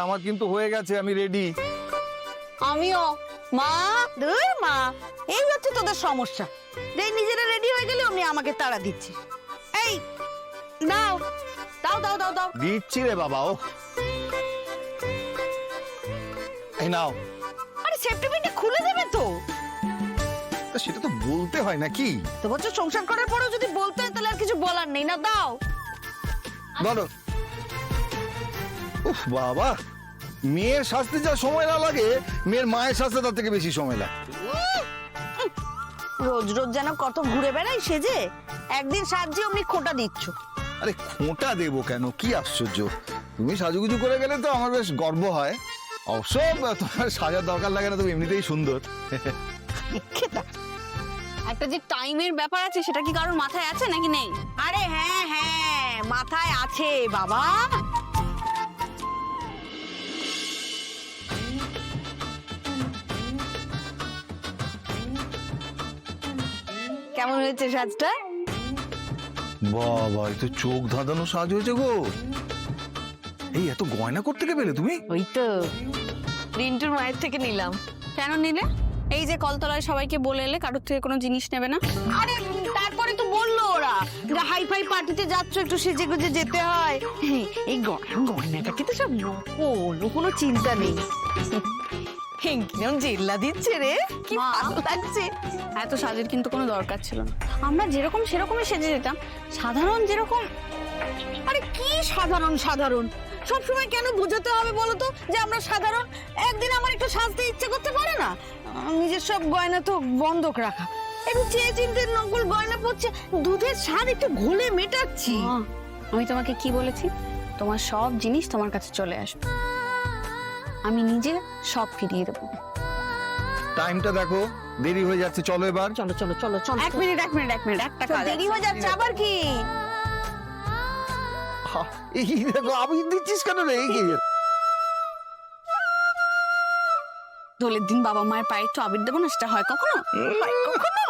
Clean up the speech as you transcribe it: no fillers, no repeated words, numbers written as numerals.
আমার কিন্তু হয়ে গেছে, আমি রেডি। আমিও। মা দূর মা, এই হচ্ছে তোদের সমস্যা, যেই নিজেরা রেডি হয়ে গেলে অমনি আমাকে তাড়া দিচ্ছে। এই দাও দাও দাও দাও দাও। দিচ্ছি রে বাবা। ও এই নাও। আরে সেফটি পিনটা খুলে দেবে তো? তা সেটা তো বলতে হয় নাকি? তো বছর সংসার করার পরেও যদি বলতে হয় তাহলে আর কিছু বলার নেই, না দাও। বলো। উফ বাবা, মেয়ের সাজতে যা সময় না লাগে, মেয়ের মায়ের সাজতে তার থেকে বেশি সময় লাগে। রোজ রোজ যেন কত ঘুরে বেড়াই সেজে, একদিন সাজছি অমনি খোঁটা দিচ্ছ। আরে খোঁটা দেবো কেন, কি আশ্চর্য! তুমি সাজুগুজু করে গেলে তো আমার বেশ গর্ব হয়। অবশ্য তোমার সাজার দরকার লাগে না, তুমি এমনিতেই সুন্দর। একটা যে টাইমের ব্যাপার আছে সেটা কি কারোর মাথায় আছে নাকি নেই? আরে হ্যাঁ হ্যাঁ, মাথায় আছে বাবা। কেমন হয়েছে সাজটা? বাবা, এই তো চোখ ধাঁধানো সাজ হয়েছে গো। এই এত গয়না করতে কে পেলে তুমি? ওই তো রিন্টুর মায়ের থেকে নিলাম। কেন নিলে? এই যে কলতলায় সবাইকে বলে এলে কারোর থেকে কোনো জিনিস নেবে না। আরে তারপরে তো বললো ওরা যে হাই ফাই পার্টিতে যাচ্ছ, একটু সেজে গুজে যেতে হয়। এই গয়নাটা কিন্তু সব নকল, কোনো চিন্তা নেই। কিরম জিল্লা দিচ্ছে রে, কি মা। ভালো লাগছে। এত সাজের কিন্তু কোনো দরকার ছিল না। আমরা যেরকম সেরকমই সেজে যেতাম, সাধারণ যেরকম। আরে কি সাধারণ সাধারণ, সবসময় কেন বোঝাতে হবে বলো তো যে আমরা সাধারণ? একদিন আমার একটু সাজতে ইচ্ছে করতে পারে না? নিজের সব গয়না তো বন্ধক রাখা, একটু চেয়ে চিনতে নকল গয়না পড়ছে, দুধের স্বাদ একটু ঘোলে মেটাচ্ছি। মা, আমি তোমাকে কি বলেছি? তোমার সব জিনিস তোমার কাছে চলে আসবে, আমি নিজে সব ফিরিয়ে দেবো। টাইমটা দেখো, দেরি হয়ে যাচ্ছে, চলো এবার। চলো চলো চলো চলো। এক মিনিট একটা কাজ দেরি আছে। হয়ে যাচ্ছে আবার কি? হা, এই দেখো, আমি দিচ্ছিস কেন রে? এই কি? দোলের দিন বাবা মায়ের পায়ে একটু আবির দেবো না, সেটা হয় কখনো? হয় কখনো?